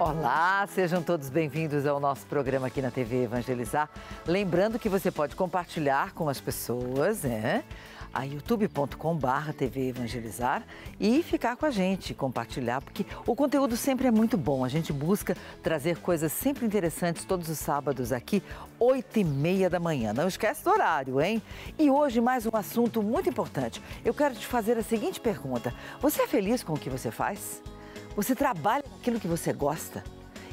Olá, sejam todos bem-vindos ao nosso programa aqui na TV Evangelizar. Lembrando que você pode compartilhar com as pessoas, a youtube.com/TV Evangelizar e ficar com a gente, compartilhar, porque o conteúdo sempre é muito bom. A gente busca trazer coisas sempre interessantes todos os sábados aqui, 8h30 da manhã. Não esquece do horário, hein? E hoje mais um assunto muito importante. Eu quero te fazer a seguinte pergunta: você é feliz com o que você faz? Você trabalha naquilo que você gosta?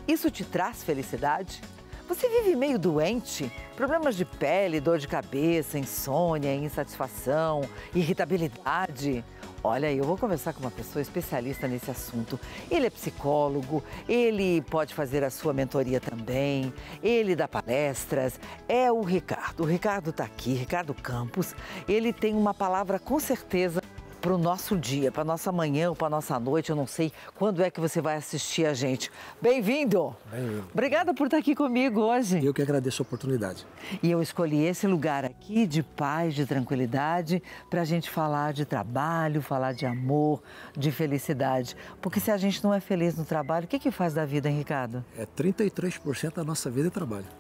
Isso te traz felicidade? Você vive meio doente? Problemas de pele, dor de cabeça, insônia, insatisfação, irritabilidade? Olha, eu vou conversar com uma pessoa especialista nesse assunto. Ele é psicólogo, ele pode fazer a sua mentoria também, ele dá palestras, é o Ricardo. O Ricardo está aqui, Ricardo Campos. Ele tem uma palavra com certeza para o nosso dia, para a nossa manhã ou para a nossa noite, eu não sei quando é que você vai assistir a gente. Bem-vindo! Bem-vindo. Obrigada por estar aqui comigo hoje. Eu que agradeço a oportunidade. E eu escolhi esse lugar aqui de paz, de tranquilidade, para a gente falar de trabalho, falar de amor, de felicidade. Porque se a gente não é feliz no trabalho, o que faz da vida, hein, Ricardo? 33% da nossa vida é trabalho.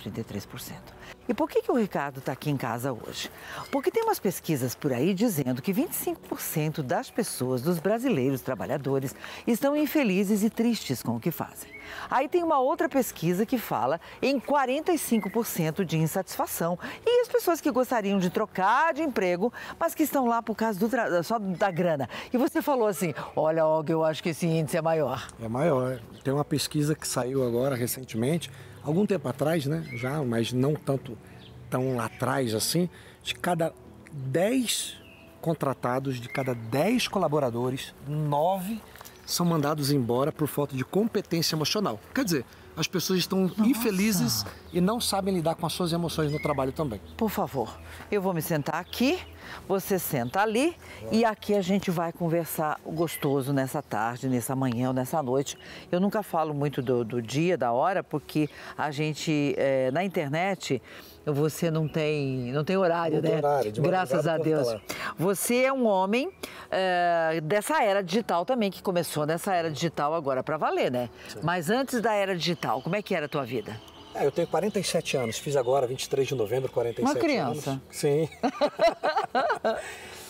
33%. E por que o Ricardo está aqui em casa hoje? Porque tem umas pesquisas por aí dizendo que 25% das pessoas, dos brasileiros trabalhadores, estão infelizes e tristes com o que fazem. Aí tem uma outra pesquisa que fala em 45% de insatisfação. E as pessoas que gostariam de trocar de emprego, mas que estão lá por causa só da grana. E você falou assim, olha, Olga, eu acho que esse índice é maior. É maior. Tem uma pesquisa que saiu agora recentemente, algum tempo atrás, né, já, mas não tão lá atrás assim, de cada 10 contratados, de cada 10 colaboradores, 9 são mandados embora por falta de competência emocional. Quer dizer, as pessoas estão infelizes e não sabem lidar com as suas emoções no trabalho também. Por favor, eu vou me sentar aqui, você senta ali e aqui a gente vai conversar gostoso nessa tarde, nessa manhã ou nessa noite. Eu nunca falo muito do dia, da hora, porque a gente, na internet, você não tem horário, né? Horário, graças a Deus. Você é um homem dessa era digital também, que começou nessa era digital agora para valer, né? Sim. Mas antes da era digital, como é que era a tua vida? Eu tenho 47 anos, fiz agora, 23 de novembro, 47 anos. Uma criança. Anos. Sim.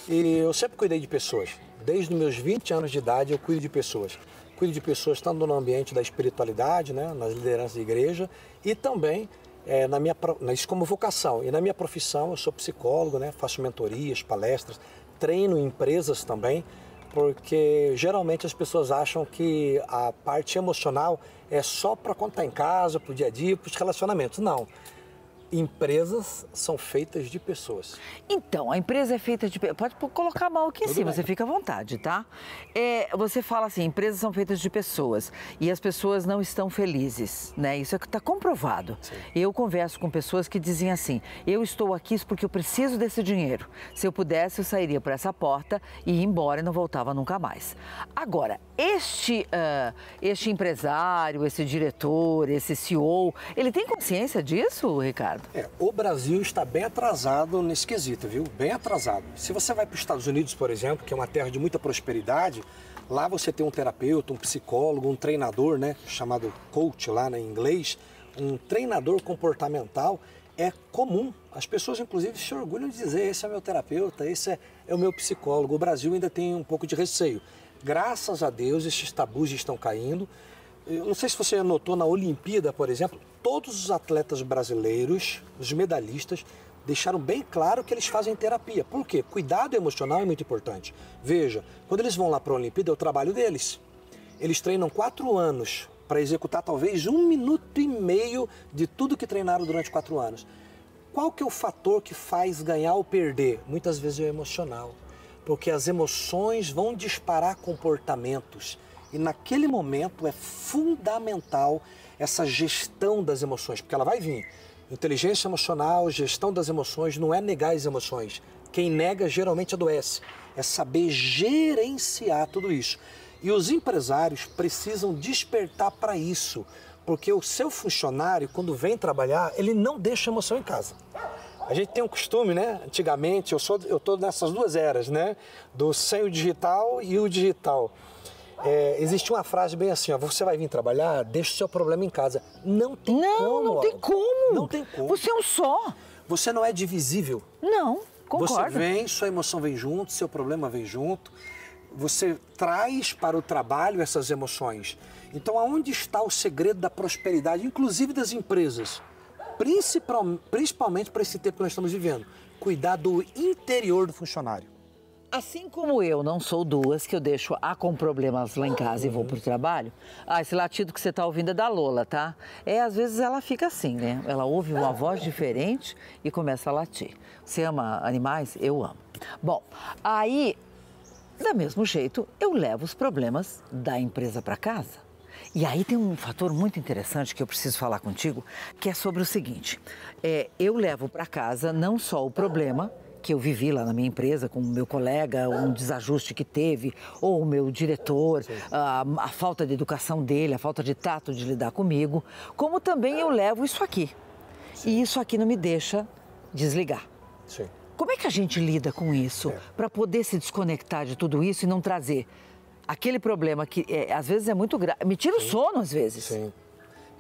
E eu sempre cuidei de pessoas. Desde os meus 20 anos de idade eu cuido de pessoas. Cuido de pessoas tanto no ambiente da espiritualidade, né, nas lideranças de igreja, e também isso como vocação. E na minha profissão eu sou psicólogo, né, faço mentorias, palestras, treino em empresas também, porque geralmente as pessoas acham que a parte emocional é só para quando está em casa, para o dia a dia, para os relacionamentos. Não. Empresas são feitas de pessoas. Então, a empresa é feita de... Pode colocar a mão aqui em cima, bem. Você fica à vontade, tá? Você fala assim, empresas são feitas de pessoas e as pessoas não estão felizes, né? Isso está comprovado. Sim. Eu converso com pessoas que dizem assim, eu estou aqui porque eu preciso desse dinheiro. Se eu pudesse, eu sairia por essa porta e ia embora e não voltava nunca mais. Agora, este empresário, esse diretor, esse CEO, ele tem consciência disso, Ricardo? O Brasil está bem atrasado nesse quesito, viu? Bem atrasado. Se você vai para os Estados Unidos, por exemplo, que é uma terra de muita prosperidade, lá você tem um terapeuta, um psicólogo, um treinador, né? Chamado coach lá, né, em inglês, um treinador comportamental é comum. As pessoas, inclusive, se orgulham de dizer, esse é meu terapeuta, esse é o meu psicólogo. O Brasil ainda tem um pouco de receio. Graças a Deus, esses tabus estão caindo. Eu não sei se você notou na Olimpíada, por exemplo, todos os atletas brasileiros, os medalhistas, deixaram bem claro que eles fazem terapia. Por quê? Cuidado emocional é muito importante. Veja, quando eles vão lá para a Olimpíada, é o trabalho deles. Eles treinam 4 anos para executar talvez 1 minuto e meio de tudo que treinaram durante 4 anos. Qual que é o fator que faz ganhar ou perder? Muitas vezes é o emocional, porque as emoções vão disparar comportamentos. E naquele momento é fundamental essa gestão das emoções, porque ela vai vir. Inteligência emocional, gestão das emoções, não é negar as emoções. Quem nega geralmente adoece. É saber gerenciar tudo isso. E os empresários precisam despertar para isso, porque o seu funcionário, quando vem trabalhar, ele não deixa emoção em casa. A gente tem um costume, né? Antigamente, eu estou nessas duas eras, né? Do sem o digital e o digital. Existe uma frase bem assim, ó, você vai vir trabalhar, deixa o seu problema em casa. Não tem como. Não tem como. Não tem como. Você é um só. Você não é divisível. Não, concordo. Você vem, sua emoção vem junto, seu problema vem junto. Você traz para o trabalho essas emoções. Então, aonde está o segredo da prosperidade, inclusive das empresas? Principalmente para esse tempo que nós estamos vivendo. Cuidar do interior do funcionário. Assim como eu não sou duas, que eu deixo com problemas lá em casa e vou pro trabalho. Esse latido que você tá ouvindo é da Lola, tá? Às vezes ela fica assim, né? Ela ouve uma voz diferente e começa a latir. Você ama animais? Eu amo. Bom, aí, do mesmo jeito, eu levo os problemas da empresa para casa. E aí tem um fator muito interessante que eu preciso falar contigo, que é sobre o seguinte. Eu levo para casa não só o problema que eu vivi lá na minha empresa com o meu colega, um desajuste que teve, ou o meu diretor, a falta de educação dele, a falta de tato de lidar comigo, como também eu levo isso aqui. E isso aqui não me deixa desligar. Sim. Como é que a gente lida com isso para poder se desconectar de tudo isso e não trazer aquele problema que às vezes é muito grave, me tira o sono às vezes. Sim.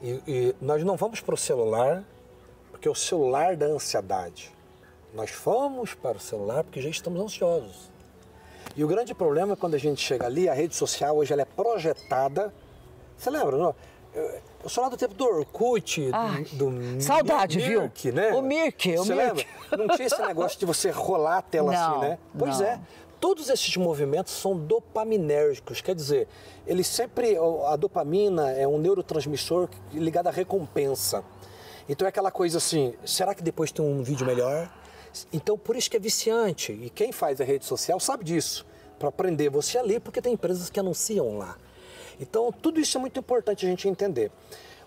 E nós não vamos para o celular, porque o celular dá ansiedade. Nós fomos para o celular porque já estamos ansiosos. E o grande problema é quando a gente chega ali, a rede social hoje ela é projetada. Você lembra, não? Eu sou lá do tempo do Orkut, do saudade, Mirk, viu? Né? O Mirk. Você lembra? Não tinha esse negócio de você rolar a tela não, assim, né? Pois não. é. Todos esses movimentos são dopaminérgicos, quer dizer, ele sempre, a dopamina é um neurotransmissor ligado à recompensa. Então é aquela coisa assim, será que depois tem um vídeo melhor? Então por isso que é viciante, e quem faz a rede social sabe disso, para prender você ali, porque tem empresas que anunciam lá. Então tudo isso é muito importante a gente entender.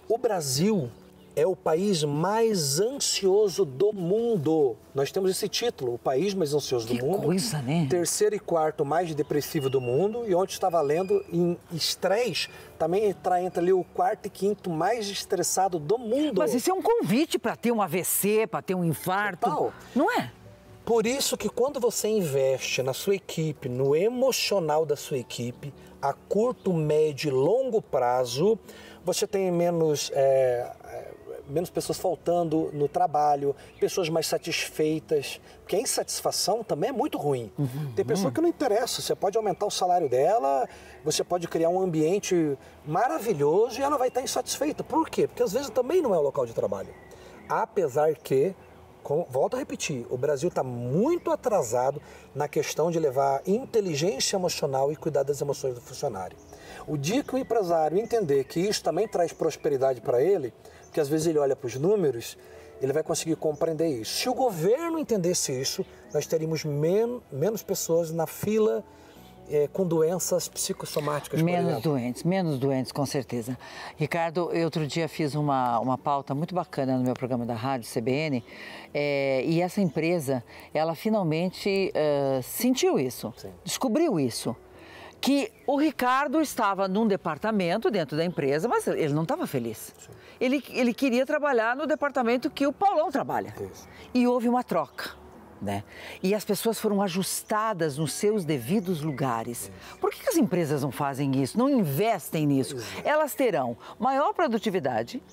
O Brasil é o país mais ansioso do mundo. Nós temos esse título, o país mais ansioso do mundo. Que coisa, né? Terceiro e quarto mais depressivo do mundo. E ontem estava lendo, em estresse, também entra ali o quarto e quinto mais estressado do mundo. Mas isso é um convite para ter um AVC, para ter um infarto. Total. Não é? Por isso que quando você investe na sua equipe, no emocional da sua equipe, a curto, médio e longo prazo, você tem menos pessoas faltando no trabalho, pessoas mais satisfeitas, porque a insatisfação também é muito ruim. Tem pessoa que não interessa, você pode aumentar o salário dela, você pode criar um ambiente maravilhoso e ela vai estar insatisfeita. Por quê? Porque às vezes também não é o local de trabalho. Apesar que, volto a repetir, o Brasil está muito atrasado na questão de levar inteligência emocional e cuidar das emoções do funcionário. O dia que o empresário entender que isso também traz prosperidade para ele, porque às vezes ele olha para os números, ele vai conseguir compreender isso. Se o governo entendesse isso, nós teríamos menos pessoas na fila com doenças psicossomáticas, por exemplo. Menos doentes, com certeza. Ricardo, eu outro dia fiz uma pauta muito bacana no meu programa da rádio, CBN, e essa empresa, ela finalmente sentiu isso, descobriu isso. Que o Ricardo estava num departamento dentro da empresa, mas ele não estava feliz. Ele queria trabalhar no departamento que o Paulão trabalha. Isso. E houve uma troca, né? E as pessoas foram ajustadas nos seus devidos lugares. Por que as empresas não fazem isso, não investem nisso? Elas terão maior produtividade,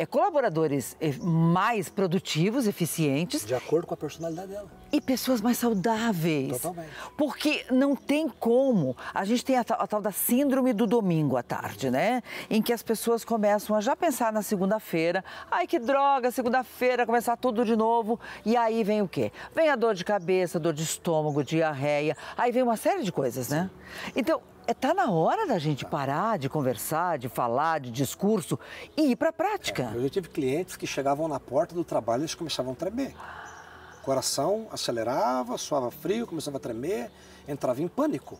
colaboradores mais produtivos, eficientes. De acordo com a personalidade dela. E pessoas mais saudáveis. Totalmente. Porque não tem como. A gente tem a tal da síndrome do domingo à tarde, né? Em que as pessoas começam a já pensar na segunda-feira. Ai, que droga, segunda-feira, começar tudo de novo. E aí vem o quê? Vem a dor de cabeça, dor de estômago, diarreia. Aí vem uma série de coisas, né? Então, tá na hora da gente parar de conversar, de falar, de discurso e ir para a prática. Eu já tive clientes que chegavam na porta do trabalho e eles começavam a tremer. O coração acelerava, suava frio, começava a tremer, entrava em pânico.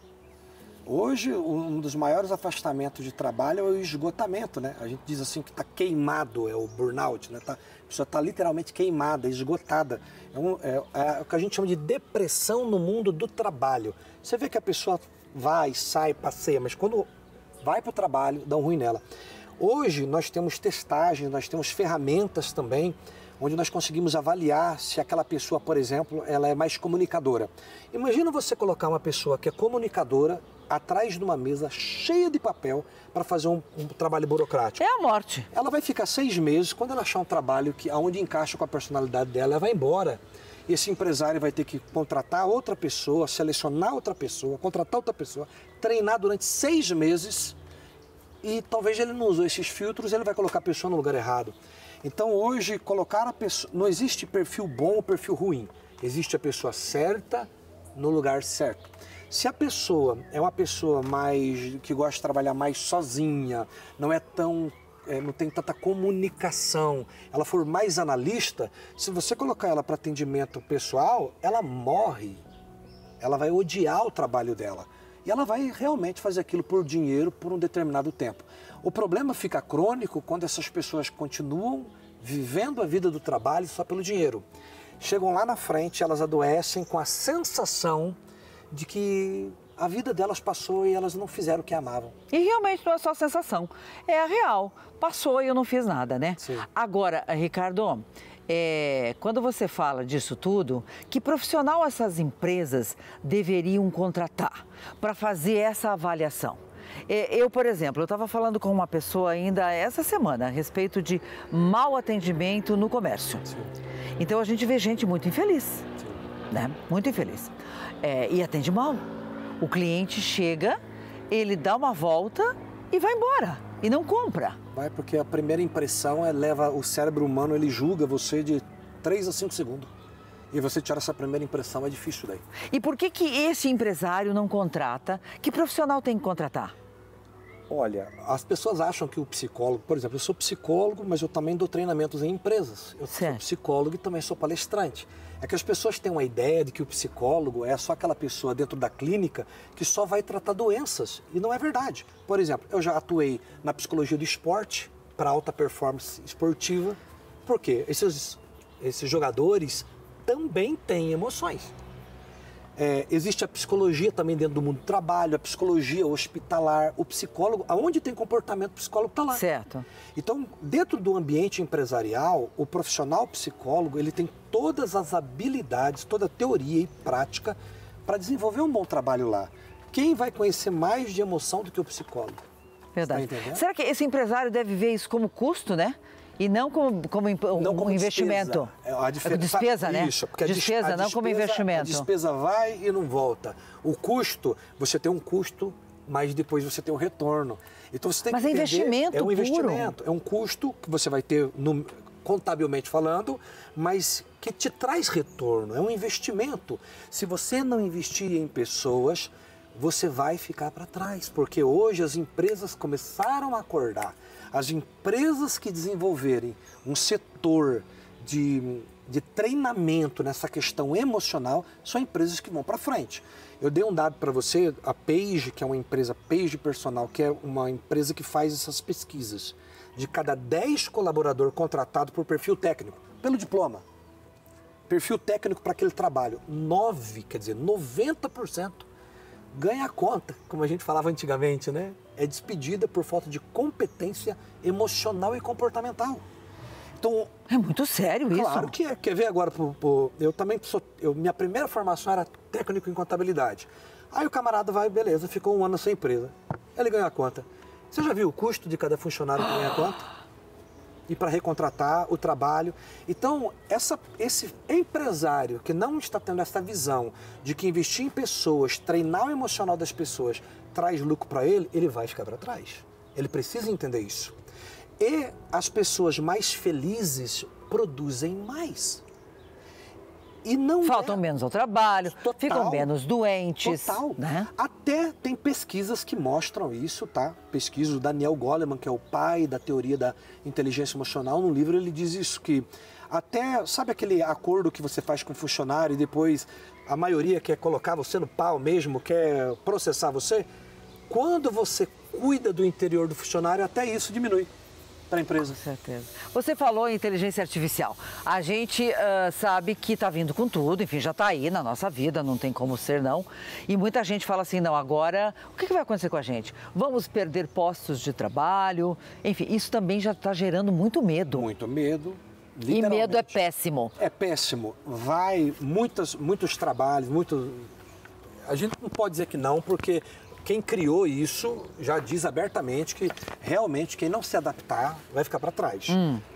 Hoje, um dos maiores afastamentos de trabalho é o esgotamento, né? A gente diz assim que está queimado, é o burnout, né? A pessoa está literalmente queimada, esgotada. É o que a gente chama de depressão no mundo do trabalho. Você vê que a pessoa vai, sai, passeia, mas quando vai para o trabalho, dá um ruim nela. Hoje, nós temos testagens, nós temos ferramentas também, onde nós conseguimos avaliar se aquela pessoa, por exemplo, ela é mais comunicadora. Imagina você colocar uma pessoa que é comunicadora, atrás de uma mesa cheia de papel para fazer um trabalho burocrático. É a morte. Ela vai ficar 6 meses, quando ela achar um trabalho onde encaixa com a personalidade dela, ela vai embora. Esse empresário vai ter que contratar outra pessoa, selecionar outra pessoa, contratar outra pessoa, treinar durante 6 meses e talvez ele não usou esses filtros, ele vai colocar a pessoa no lugar errado. Então hoje, colocar a pessoa... Não existe perfil bom ou perfil ruim. Existe a pessoa certa no lugar certo. Se a pessoa é uma pessoa que gosta de trabalhar mais sozinha, não tem tanta comunicação, ela for mais analista, se você colocar ela para atendimento pessoal, ela morre. Ela vai odiar o trabalho dela. E ela vai realmente fazer aquilo por dinheiro por um determinado tempo. O problema fica crônico quando essas pessoas continuam vivendo a vida do trabalho só pelo dinheiro. Chegam lá na frente, elas adoecem com a sensação de que a vida delas passou e elas não fizeram o que amavam. E realmente não é só sensação, é a real. Passou e eu não fiz nada, né? Sim. Agora, Ricardo, quando você fala disso tudo, que profissional essas empresas deveriam contratar para fazer essa avaliação? Eu, por exemplo, eu estava falando com uma pessoa ainda essa semana a respeito de mau atendimento no comércio. Sim. Então a gente vê gente muito infeliz, Sim. né? Muito infeliz. E atende mal. O cliente chega, ele dá uma volta e vai embora. E não compra. Vai porque a primeira impressão leva o cérebro humano, ele julga você de 3 a 5 segundos. E você tirar essa primeira impressão é difícil daí. E por que esse empresário não contrata? Que profissional tem que contratar? Olha, as pessoas acham que o psicólogo, por exemplo, eu sou psicólogo, mas eu também dou treinamentos em empresas. Eu sou psicólogo e também sou palestrante. É que as pessoas têm uma ideia de que o psicólogo é só aquela pessoa dentro da clínica que só vai tratar doenças. E não é verdade. Por exemplo, eu já atuei na psicologia do esporte para alta performance esportiva. Por quê? Esses jogadores também têm emoções. Existe a psicologia também dentro do mundo do trabalho, a psicologia hospitalar, o psicólogo, aonde tem comportamento, o psicólogo está lá. Certo. Então, dentro do ambiente empresarial, o profissional psicólogo, ele tem todas as habilidades, toda a teoria e prática para desenvolver um bom trabalho lá. Quem vai conhecer mais de emoção do que o psicólogo? Verdade. Tá entendendo? Será que esse empresário deve ver isso como custo, né? E não como investimento. Despesa, né? Isso, porque despesa, não como investimento. A despesa vai e não volta. O custo, você tem um custo, mas depois você tem um retorno. Então você tem que entender, investimento é um puro. investimento, é um custo que você vai ter contabilmente falando, mas que te traz retorno, é um investimento. Se você não investir em pessoas, você vai ficar para trás, porque hoje as empresas começaram a acordar. As empresas que desenvolverem um setor de treinamento nessa questão emocional são empresas que vão para frente. Eu dei um dado para você, a Page, que é uma empresa, Page Personal, que é uma empresa que faz essas pesquisas. De cada 10 colaboradores contratados por perfil técnico, pelo diploma, perfil técnico para aquele trabalho, 90% ganha a conta, como a gente falava antigamente, né? É despedida por falta de competência emocional e comportamental. Então, é muito sério isso. Claro que é. Quer ver agora? Eu também minha primeira formação era técnico em contabilidade. Aí o camarada vai, beleza, ficou 1 ano sem empresa. Ele ganha a conta. Você já viu o custo de cada funcionário que ganha a conta? E para recontratar o trabalho. Então, esse empresário que não está tendo essa visão de que investir em pessoas, treinar o emocional das pessoas, traz lucro para ele, ele vai ficar para trás. Ele precisa entender isso. E as pessoas mais felizes produzem mais. E não faltam menos ao trabalho, total, ficam menos doentes. Total. Né? Até tem pesquisas que mostram isso, tá? Pesquisa do Daniel Goleman, que é o pai da teoria da inteligência emocional. No livro ele diz isso, que até, sabe aquele acordo que você faz com o funcionário e depois a maioria quer colocar você no pau mesmo, quer processar você? Quando você cuida do interior do funcionário, até isso diminui para a empresa. Com certeza. Você falou em inteligência artificial. A gente sabe que está vindo com tudo, enfim, já está aí na nossa vida, não tem como ser não. E muita gente fala assim, não, agora, o que vai acontecer com a gente? Vamos perder postos de trabalho? Enfim, isso também já está gerando muito medo. Muito medo. E medo é péssimo. É péssimo. Vai muitos trabalhos, a gente não pode dizer que não, porque quem criou isso já diz abertamente que realmente quem não se adaptar vai ficar para trás.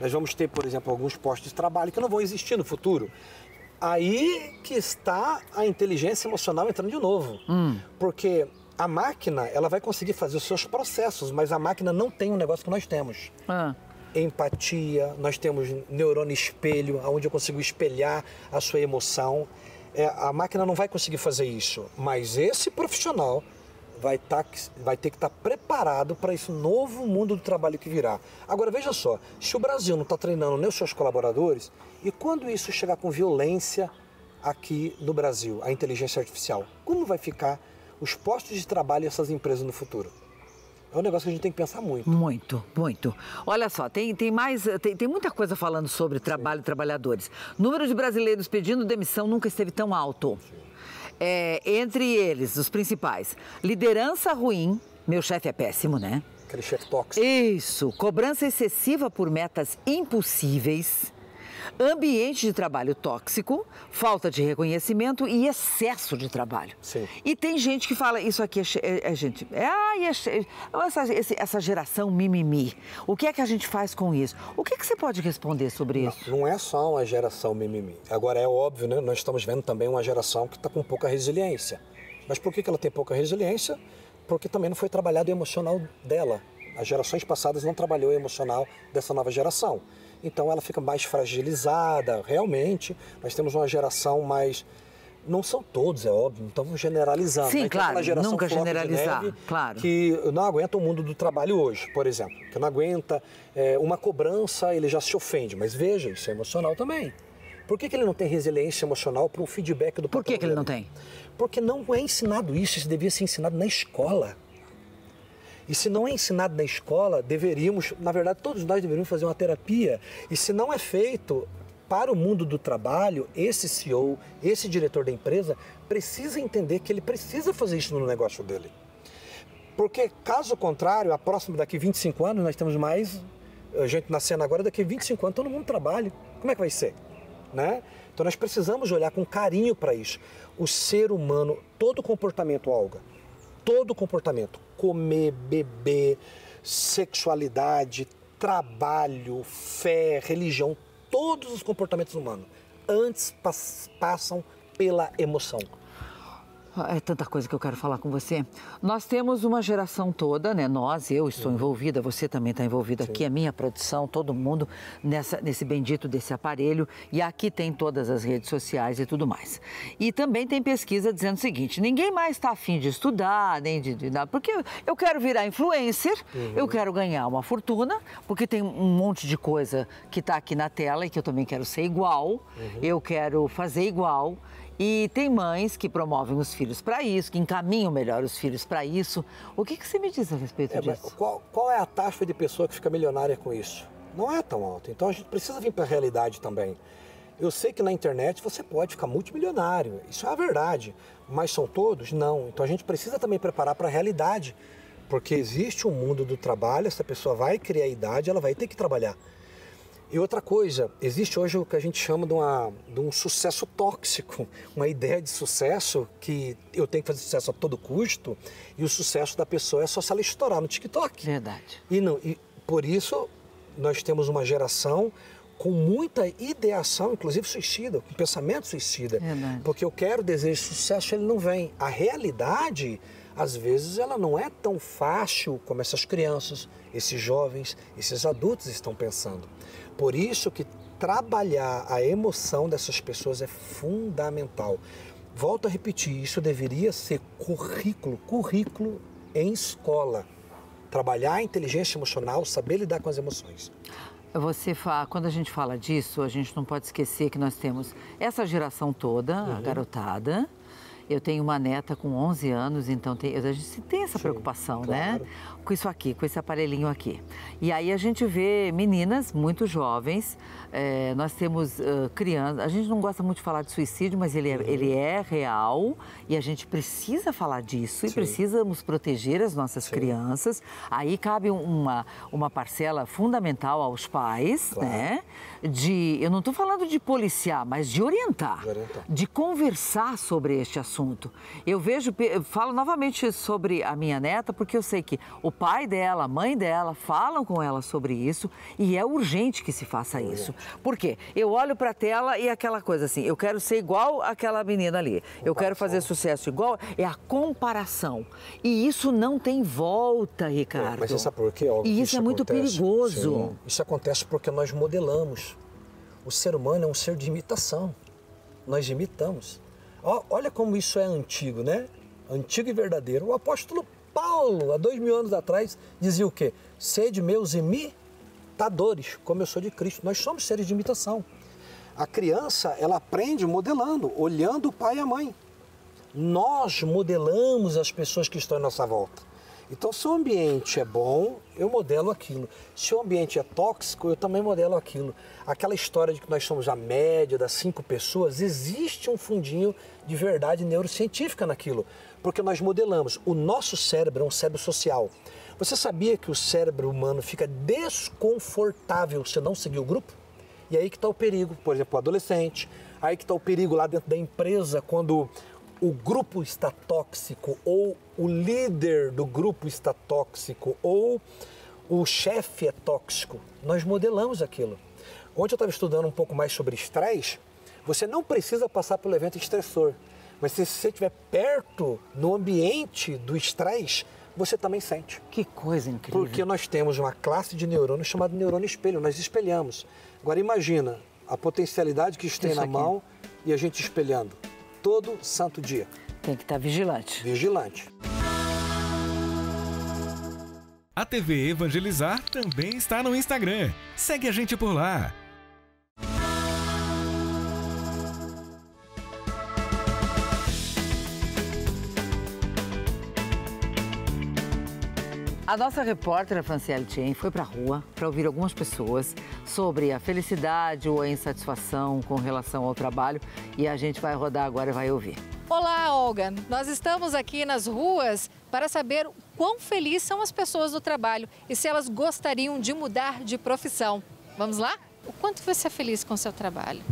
Nós vamos ter, por exemplo, alguns postos de trabalho que não vão existir no futuro. Aí que está a inteligência emocional entrando de novo. Porque a máquina, ela vai conseguir fazer os seus processos, mas a máquina não tem um negócio que nós temos. Empatia, nós temos neurônio espelho, onde eu consigo espelhar a sua emoção. A máquina não vai conseguir fazer isso, mas esse profissional vai ter que estar preparado para esse novo mundo do trabalho que virá. Agora, veja só, se o Brasil não está treinando nem os seus colaboradores, e quando isso chegar com violência aqui no Brasil, a inteligência artificial, como vai ficar os postos de trabalho e essas empresas no futuro? É um negócio que a gente tem que pensar muito. Muito, muito. Olha só, tem muita coisa falando sobre trabalho e trabalhadores. Número de brasileiros pedindo demissão nunca esteve tão alto. Entre eles, os principais, liderança ruim, meu chefe é péssimo, né? Aquele chefe tóxico. Isso, cobrança excessiva por metas impossíveis, ambiente de trabalho tóxico, falta de reconhecimento e excesso de trabalho. Sim. E tem gente que fala, isso aqui essa geração mimimi. O que é que a gente faz com isso? O que é que você pode responder sobre isso? Não é só uma geração mimimi. Agora, é óbvio, né? Nós estamos vendo também uma geração que está com pouca resiliência. Mas por que ela tem pouca resiliência? Porque também não foi trabalhado o emocional dela. As gerações passadas não trabalhou o emocional dessa nova geração. Então ela fica mais fragilizada, realmente. Nós temos uma geração mais... Não são todos, é óbvio, não estamos generalizando. Sim, claro, nunca generalizar, neve, claro. Que não aguenta o mundo do trabalho hoje, por exemplo. Que não aguenta uma cobrança, ele já se ofende. Mas veja, isso é emocional também. Por que ele não tem resiliência emocional para um feedback do patrão? Por que ele não tem? Porque não é ensinado isso devia ser ensinado na escola. E se não é ensinado na escola, na verdade, todos nós deveríamos fazer uma terapia. E se não é feito para o mundo do trabalho, esse CEO, esse diretor da empresa, precisa entender que ele precisa fazer isso no negócio dele. Porque, caso contrário, daqui 25 anos, nós temos mais gente nascendo agora, daqui 25 anos todo mundo trabalha. Como é que vai ser? Né? Então nós precisamos olhar com carinho para isso. O ser humano, todo comportamento, Olga, todo comportamento, comer, beber, sexualidade, trabalho, fé, religião, todos os comportamentos humanos antes passam pela emoção. É tanta coisa que eu quero falar com você. Nós temos uma geração toda, né? Eu estou envolvida, você também está envolvido aqui, a minha produção, todo mundo nesse bendito desse aparelho. E aqui tem todas as redes sociais e tudo mais. E também tem pesquisa dizendo o seguinte, ninguém mais está afim de estudar, nem de nada, porque eu quero virar influencer, eu quero ganhar uma fortuna, porque tem um monte de coisa que está aqui na tela e que eu também quero ser igual, eu quero fazer igual. E tem mães que promovem os filhos para isso, que encaminham melhor os filhos para isso. O que você me diz a respeito disso? Qual é a taxa de pessoa que fica milionária com isso? Não é tão alta. Então a gente precisa vir para a realidade também. Eu sei que na internet você pode ficar multimilionário, isso é a verdade. Mas são todos? Não. Então a gente precisa também preparar para a realidade. Porque existe um mundo do trabalho, essa pessoa vai criar a idade, ela vai ter que trabalhar. E outra coisa, existe hoje o que a gente chama de um sucesso tóxico, uma ideia de sucesso que eu tenho que fazer sucesso a todo custo e o sucesso da pessoa é só se ela estourar no TikTok. Verdade. E por isso nós temos uma geração com muita ideação, inclusive suicida, com pensamento suicida. Verdade. Porque eu quero, desejo sucesso, ele não vem. A realidade, às vezes, ela não é tão fácil como essas crianças, esses jovens, esses adultos estão pensando. Por isso que trabalhar a emoção dessas pessoas é fundamental. Volto a repetir, isso deveria ser currículo em escola. Trabalhar a inteligência emocional, saber lidar com as emoções. Quando a gente fala disso, a gente não pode esquecer que nós temos essa geração toda, a garotada. Eu tenho uma neta com 11 anos, então a gente tem essa preocupação, claro, né? Com isso aqui, com esse aparelhinho aqui. E aí a gente vê meninas muito jovens, nós temos crianças, a gente não gosta muito de falar de suicídio, mas ele é real e a gente precisa falar disso e precisamos proteger as nossas crianças. Aí cabe uma parcela fundamental aos pais, né? Eu não estou falando de policiar, mas de orientar, de conversar sobre este assunto. assunto. Eu falo novamente sobre a minha neta, porque eu sei que o pai dela, a mãe dela, falam com ela sobre isso e é urgente que se faça isso. Por quê? Eu olho para a tela e aquela coisa assim, eu quero ser igual àquela menina ali, eu quero fazer sucesso igual, é a comparação. E isso não tem volta, Ricardo. Mas você sabe por quê? E isso é muito perigoso. Sim. Isso acontece porque nós modelamos. O ser humano é um ser de imitação. Nós imitamos. Olha como isso é antigo, né? Antigo e verdadeiro. O apóstolo Paulo, há 2000 anos atrás, dizia o quê? Sede meus imitadores, como eu sou de Cristo. Nós somos seres de imitação. A criança, ela aprende modelando, olhando o pai e a mãe. Nós modelamos as pessoas que estão à nossa volta. Então, se o ambiente é bom, eu modelo aquilo. Se o ambiente é tóxico, eu também modelo aquilo. Aquela história de que nós somos a média das 5 pessoas, existe um fundinho de verdade neurocientífica naquilo. Porque nós modelamos. O nosso cérebro é um cérebro social. Você sabia que o cérebro humano fica desconfortável se não seguir o grupo? E aí que está o perigo. Por exemplo, o adolescente. Aí que está o perigo lá dentro da empresa, quando o grupo está tóxico, ou o líder do grupo está tóxico, ou o chefe é tóxico. Nós modelamos aquilo. Ontem eu estava estudando um pouco mais sobre estresse. Você não precisa passar pelo evento estressor, mas se você estiver perto, no ambiente do estresse, você também sente. Que coisa incrível. Porque nós temos uma classe de neurônios chamada neurônio espelho, nós espelhamos. Agora imagina a potencialidade que isso tem na mão e a gente espelhando. Todo santo dia. Tem que estar vigilante. Vigilante. A TV Evangelizar também está no Instagram. Segue a gente por lá. A nossa repórter, a Franciele Tien, foi para a rua para ouvir algumas pessoas sobre a felicidade ou a insatisfação com relação ao trabalho e a gente vai rodar agora e vai ouvir. Olá, Olga. Nós estamos aqui nas ruas para saber o quão felizes são as pessoas do trabalho e se elas gostariam de mudar de profissão. Vamos lá? O quanto você é feliz com o seu trabalho?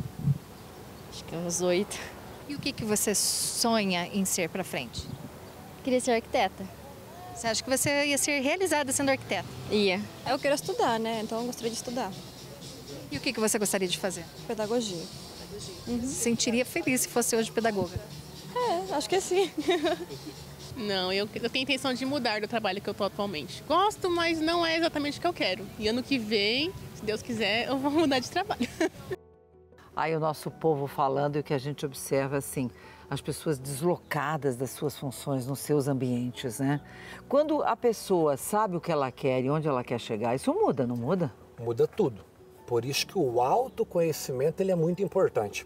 Acho que uns 8. E o que você sonha em ser para frente? Queria ser arquiteta. Você acha que você ia ser realizada sendo arquiteta? Ia. Eu quero estudar, né? Então eu gostaria de estudar. E o que você gostaria de fazer? Pedagogia. Uhum. Se sentiria feliz se fosse hoje pedagoga? Acho que sim. Não, eu tenho intenção de mudar do trabalho que eu estou atualmente. Gosto, mas não é exatamente o que eu quero. E ano que vem, se Deus quiser, eu vou mudar de trabalho. Aí o nosso povo falando e o que a gente observa, assim, as pessoas deslocadas das suas funções nos seus ambientes, né? Quando a pessoa sabe o que ela quer e onde ela quer chegar, isso muda, não muda? Muda tudo. Por isso que o autoconhecimento ele é muito importante.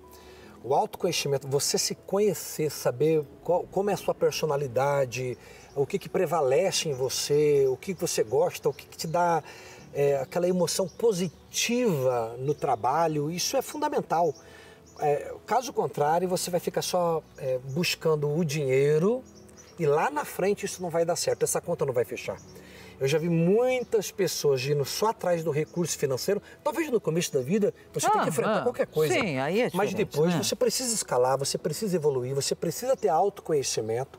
O autoconhecimento, você se conhecer, saber como é a sua personalidade, o que prevalece em você, o que você gosta, o que te dá aquela emoção positiva no trabalho, isso é fundamental. Caso contrário, você vai ficar só buscando o dinheiro e lá na frente isso não vai dar certo, essa conta não vai fechar. Eu já vi muitas pessoas indo só atrás do recurso financeiro. Talvez no começo da vida você tem que enfrentar qualquer coisa. Sim, aí é mas depois né? Você precisa escalar, você precisa evoluir, você precisa ter autoconhecimento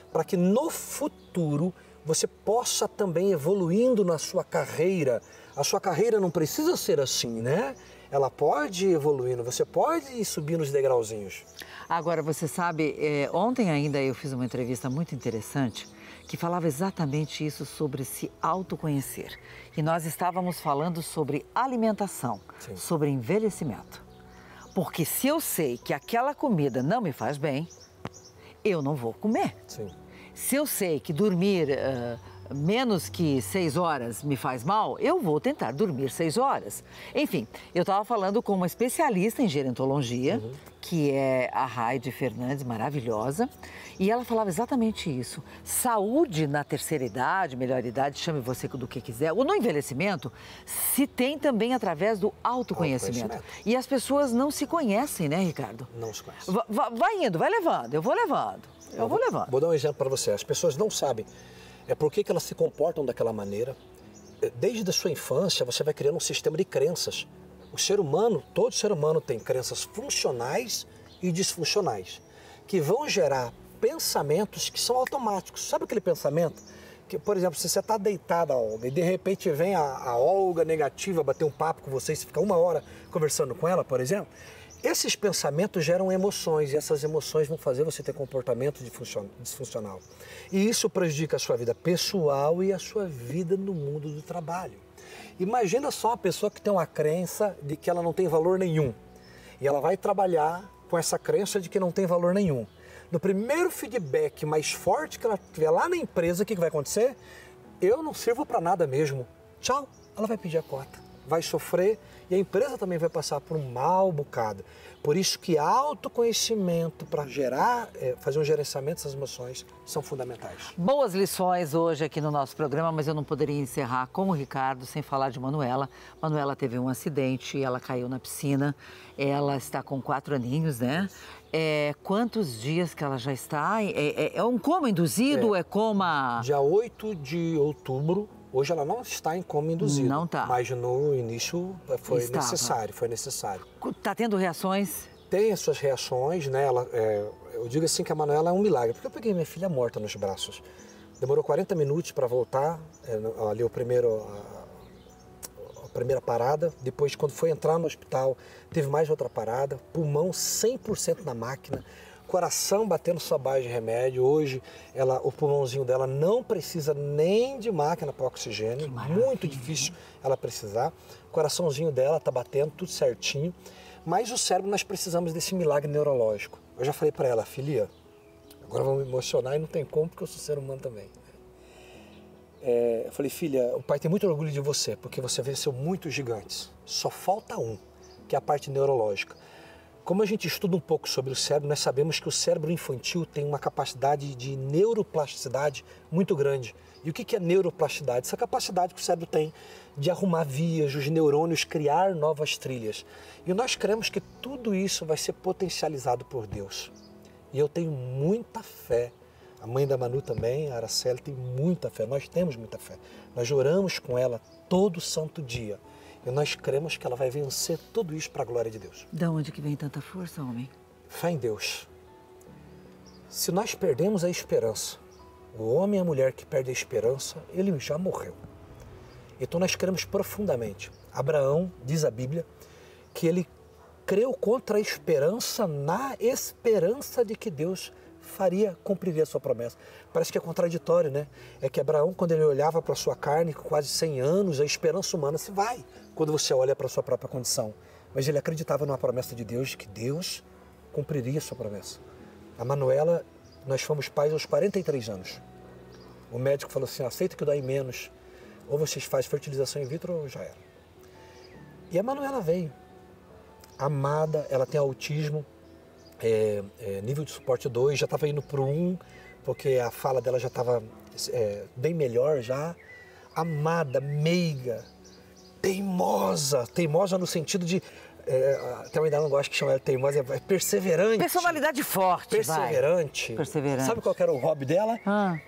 para que no futuro você possa também evoluindo na sua carreira. A sua carreira não precisa ser assim, né? Ela pode ir evoluindo, você pode ir subindo os degrauzinhos. Agora, você sabe, ontem ainda eu fiz uma entrevista muito interessante que falava exatamente isso sobre se autoconhecer. E nós estávamos falando sobre alimentação, Sim. sobre envelhecimento. Porque se eu sei que aquela comida não me faz bem, eu não vou comer. Sim. Se eu sei que dormir menos que 6 horas me faz mal, eu vou tentar dormir 6 horas. Enfim, eu estava falando com uma especialista em gerontologia, que é a Raide Fernandes, maravilhosa, e ela falava exatamente isso. Saúde na terceira idade, melhor idade, chame você do que quiser, ou no envelhecimento, se tem também através do autoconhecimento. E as pessoas não se conhecem, né, Ricardo? Não se conhecem. Vai indo, vai levando, eu vou levando. Vou dar um exemplo para você. As pessoas não sabem por que elas se comportam daquela maneira. Desde a sua infância, você vai criando um sistema de crenças. O ser humano, todo ser humano tem crenças funcionais e disfuncionais, que vão gerar pensamentos que são automáticos. Sabe aquele pensamento que, por exemplo, se você está deitada, Olga, e de repente vem a Olga negativa bater um papo com você e você fica 1 hora conversando com ela, por exemplo, esses pensamentos geram emoções e essas emoções vão fazer você ter comportamento disfuncional. E isso prejudica a sua vida pessoal e a sua vida no mundo do trabalho. Imagina só uma pessoa que tem uma crença de que ela não tem valor nenhum. E ela vai trabalhar com essa crença de que não tem valor nenhum. No primeiro feedback mais forte que ela tiver lá na empresa, o que vai acontecer? Eu não sirvo para nada mesmo. Tchau. Ela vai pedir a cota, vai sofrer e a empresa também vai passar por um mau bocado. Por isso que autoconhecimento para fazer um gerenciamento dessas emoções são fundamentais. Boas lições hoje aqui no nosso programa, mas eu não poderia encerrar com o Ricardo sem falar de Manuela. Manuela teve um acidente, ela caiu na piscina, ela está com 4 aninhos, né? Quantos dias que ela já está? É um coma induzido? É coma... Dia 8 de outubro, hoje ela não está em coma induzido. Não está. Mas no início foi necessário. Está tendo reações? Tem as suas reações, né? Eu digo assim que a Manuela é um milagre, porque eu peguei minha filha morta nos braços. Demorou 40 minutos para voltar, ali a primeira parada. Depois, quando foi entrar no hospital, teve mais outra parada. Pulmão 100% na máquina, coração batendo sua base de remédio. Hoje, o pulmãozinho dela não precisa nem de máquina para oxigênio. Muito difícil ela precisar. O coraçãozinho dela está batendo tudo certinho. Mas o cérebro, nós precisamos desse milagre neurológico. Eu já falei para ela, filha, agora vamos me emocionar e não tem como, porque eu sou ser humano também. Eu falei, filha, o pai tem muito orgulho de você, porque você venceu muitos gigantes. Só falta um, que é a parte neurológica. Como a gente estuda um pouco sobre o cérebro, nós sabemos que o cérebro infantil tem uma capacidade de neuroplasticidade muito grande. E o que é neuroplasticidade? Essa capacidade que o cérebro tem de arrumar vias, os neurônios, criar novas trilhas. E nós cremos que tudo isso vai ser potencializado por Deus. E eu tenho muita fé. A mãe da Manu também, a Araceli, tem muita fé. Nós temos muita fé. Nós oramos com ela todo santo dia. E nós cremos que ela vai vencer tudo isso para a glória de Deus. De onde que vem tanta força, homem? Fé em Deus. Se nós perdemos a esperança, o homem e a mulher que perde a esperança, ele já morreu. Então nós cremos profundamente. Abraão, diz a Bíblia, que ele creu contra a esperança na esperança de que Deus cumpriria a sua promessa. Parece que é contraditório, né? É que Abraão, quando ele olhava para a sua carne, com quase 100 anos, a esperança humana se vai quando você olha para a sua própria condição. Mas ele acreditava numa promessa de Deus, de que Deus cumpriria a sua promessa. A Manuela, nós fomos pais aos 43 anos. O médico falou assim, aceita que dói menos, ou vocês fazem fertilização in vitro ou já era. E a Manuela veio. Amada, ela tem autismo, nível de suporte 2, já estava indo para o 1, porque a fala dela já estava bem melhor já. Amada, meiga, teimosa no sentido de, até ainda não gosto que chama ela de teimosa, é perseverante. Personalidade forte, perseverante. Perseverante. Sabe qual era o hobby dela?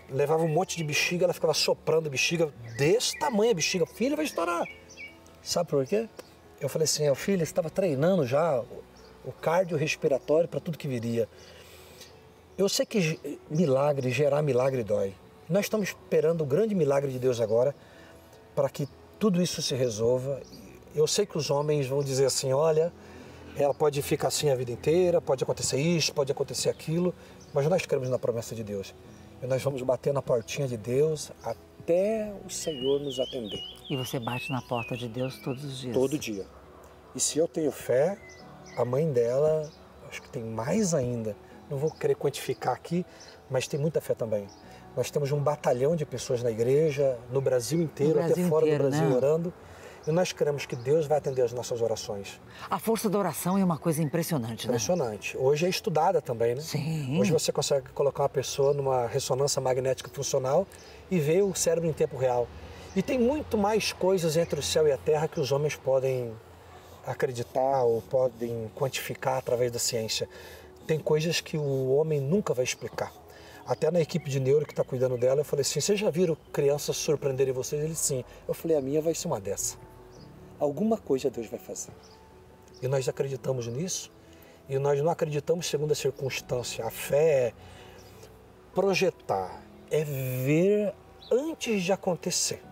Levava um monte de bexiga, ela ficava soprando bexiga, desse tamanho a bexiga. Filha, vai estourar. Sabe por quê? Eu falei assim, filha, você estava treinando já o cardiorrespiratório para tudo que viria. Eu sei que gerar milagre dói. Nós estamos esperando o grande milagre de Deus agora para que tudo isso se resolva. Eu sei que os homens vão dizer assim, olha, ela pode ficar assim a vida inteira, pode acontecer isso, pode acontecer aquilo, mas nós cremos na promessa de Deus. E nós vamos bater na portinha de Deus até o Senhor nos atender. E você bate na porta de Deus todos os dias? Todo dia. E se eu tenho fé, a mãe dela, acho que tem mais ainda. Não vou querer quantificar aqui, mas tem muita fé também. Nós temos um batalhão de pessoas na igreja, no Brasil inteiro, até fora do Brasil, né? Orando. E nós queremos que Deus vai atender as nossas orações. A força da oração é uma coisa impressionante, né? Impressionante. Hoje é estudada também, né? Sim. Hoje você consegue colocar uma pessoa numa ressonância magnética funcional e ver o cérebro em tempo real. E tem muito mais coisas entre o céu e a terra que os homens podem acreditar ou podem quantificar através da ciência. Tem coisas que o homem nunca vai explicar. Até na equipe de neuro que está cuidando dela, eu falei assim, vocês já viram crianças surpreenderem vocês? Ele, sim. Eu falei, a minha vai ser uma dessa. Alguma coisa Deus vai fazer. E nós acreditamos nisso, e nós não acreditamos segundo a circunstância. A fé projetar, é ver antes de acontecer.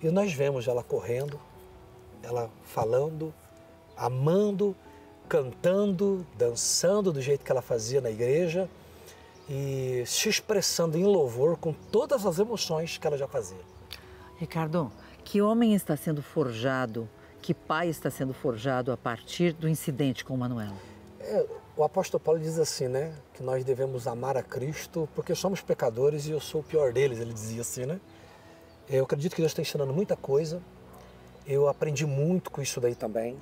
E nós vemos ela correndo, ela falando, amando, cantando, dançando do jeito que ela fazia na igreja e se expressando em louvor com todas as emoções que ela já fazia. Ricardo, que homem está sendo forjado, que pai está sendo forjado a partir do incidente com Manuela? O apóstolo Paulo diz assim, né? Que nós devemos amar a Cristo porque somos pecadores e eu sou o pior deles, ele dizia assim, né? Eu acredito que Deus está ensinando muita coisa. Eu aprendi muito com isso daí também.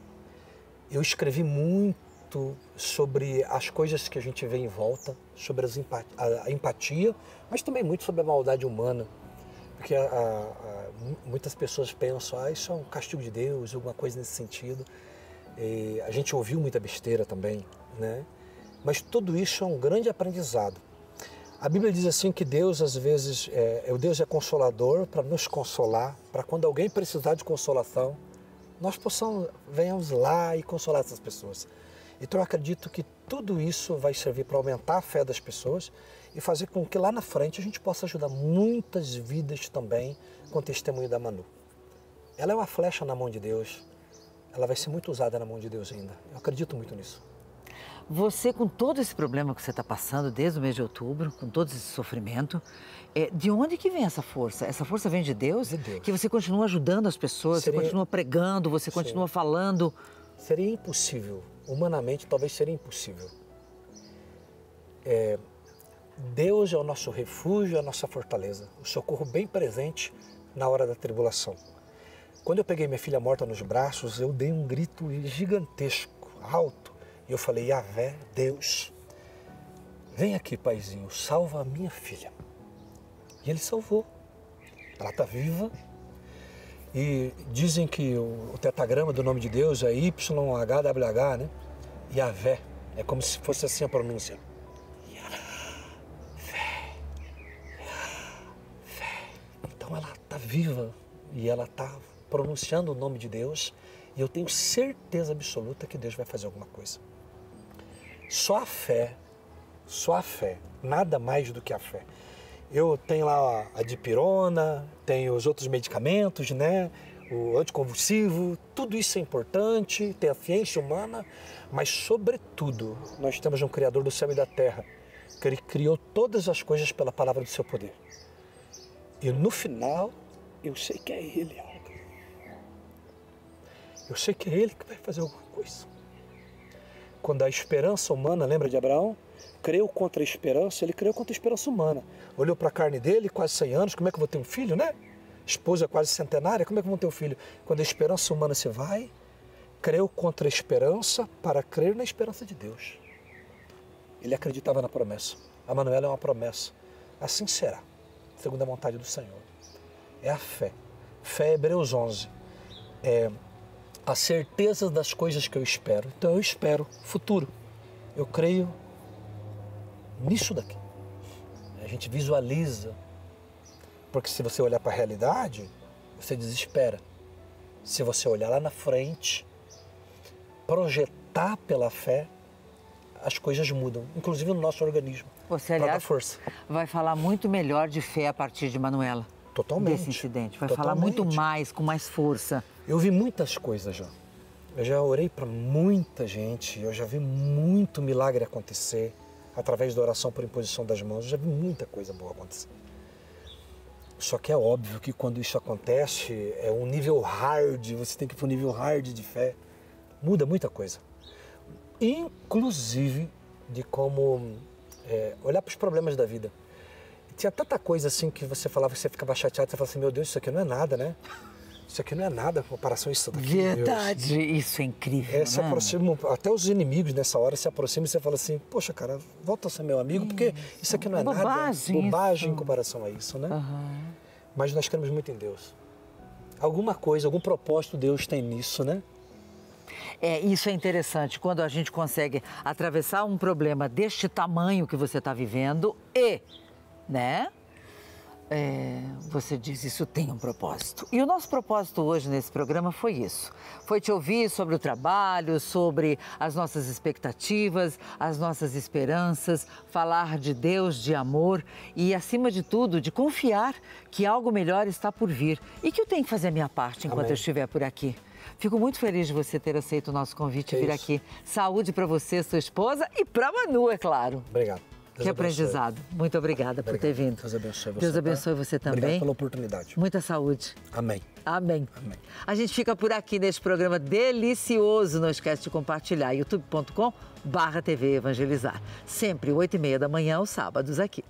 Eu escrevi muito sobre as coisas que a gente vê em volta, sobre a empatia, mas também muito sobre a maldade humana. Porque muitas pessoas pensam, isso é um castigo de Deus, alguma coisa nesse sentido. E a gente ouviu muita besteira também, né? Mas tudo isso é um grande aprendizado. A Bíblia diz assim que Deus, às vezes, Deus é consolador para nos consolar, para quando alguém precisar de consolação, nós venhamos lá e consolar essas pessoas. Então eu acredito que tudo isso vai servir para aumentar a fé das pessoas e fazer com que lá na frente a gente possa ajudar muitas vidas também com o testemunho da Manu. Ela é uma flecha na mão de Deus, ela vai ser muito usada na mão de Deus ainda. Eu acredito muito nisso. Você, com todo esse problema que você está passando desde o mês de outubro, com todo esse sofrimento, de onde que vem essa força? Essa força vem de Deus? De Deus. Que você continua ajudando as pessoas, você continua pregando, você continua falando. Seria impossível, humanamente talvez seria impossível. Deus é o nosso refúgio, é a nossa fortaleza, o socorro bem presente na hora da tribulação. Quando eu peguei minha filha morta nos braços, eu dei um grito gigantesco, alto. E eu falei, Yahvé, Deus, vem aqui, paizinho, salva a minha filha. E ele salvou. Ela está viva. E dizem que o tetragrama do nome de Deus é YHWH, né? Yahvé. É como se fosse assim a pronúncia. Yahvé. Yahvé. Então ela está viva e ela está pronunciando o nome de Deus. E eu tenho certeza absoluta que Deus vai fazer alguma coisa. Só a fé, nada mais do que a fé. Eu tenho lá a dipirona, tenho os outros medicamentos, né? O anticonvulsivo, tudo isso é importante, tem a ciência humana, mas sobretudo nós temos um Criador do céu e da terra, que Ele criou todas as coisas pela palavra do seu poder. E no final, eu sei que é Ele. Eu sei que é Ele que vai fazer alguma coisa. Quando a esperança humana, lembra de Abraão? Creu contra a esperança, ele creu contra a esperança humana. Olhou para a carne dele, quase 100 anos, como é que eu vou ter um filho, né? Esposa quase centenária, como é que eu vou ter um filho? Quando a esperança humana se vai, creu contra a esperança para crer na esperança de Deus. Ele acreditava na promessa. A Manuela é uma promessa. Assim será, segundo a vontade do Senhor. É a fé. Fé, Hebreus 11. A certeza das coisas que eu espero. Então eu espero futuro. Eu creio nisso daqui. A gente visualiza. Porque se você olhar para a realidade, você desespera. Se você olhar lá na frente, projetar pela fé, as coisas mudam. Inclusive no nosso organismo. Você, aliás, força. Vai falar muito melhor de fé a partir de Manuela. Totalmente. Desse incidente. Vai falar muito mais, com mais força. Eu vi muitas coisas já. Eu já orei para muita gente, eu já vi muito milagre acontecer através da oração por imposição das mãos, eu já vi muita coisa boa acontecer. Só que é óbvio que quando isso acontece, é um nível hard, você tem que ir para um nível hard de fé, muda muita coisa. Inclusive de como olhar para os problemas da vida. Tinha tanta coisa assim que você falava, você ficava chateado, você falava assim, meu Deus, isso aqui não é nada, né? Isso aqui não é nada em comparação a isso daqui. Verdade, Deus. Isso é incrível, se aproximam, até os inimigos nessa hora se aproximam e você fala assim, poxa, cara, volta a ser meu amigo, porque isso aqui não é bobagem em comparação a isso, né? Uhum. Mas nós cremos muito em Deus. Alguma coisa, algum propósito Deus tem nisso, né? Isso é interessante, quando a gente consegue atravessar um problema deste tamanho que você está vivendo e, né? você diz, isso tem um propósito. E o nosso propósito hoje nesse programa foi isso. Foi te ouvir sobre o trabalho, sobre as nossas expectativas, as nossas esperanças, falar de Deus, de amor e, acima de tudo, de confiar que algo melhor está por vir e que eu tenho que fazer a minha parte enquanto eu estiver por aqui. Fico muito feliz de você ter aceito o nosso convite e vir aqui. Saúde para você, sua esposa e para Manu, é claro. Obrigado. Que aprendizado. Muito obrigada por ter vindo. Deus abençoe você. Deus abençoe você também. Obrigado pela oportunidade. Muita saúde. Amém. Amém. Amém. A gente fica por aqui neste programa delicioso. Não esquece de compartilhar. youtube.com/TV Evangelizar. Sempre 8h30 da manhã, aos sábados aqui.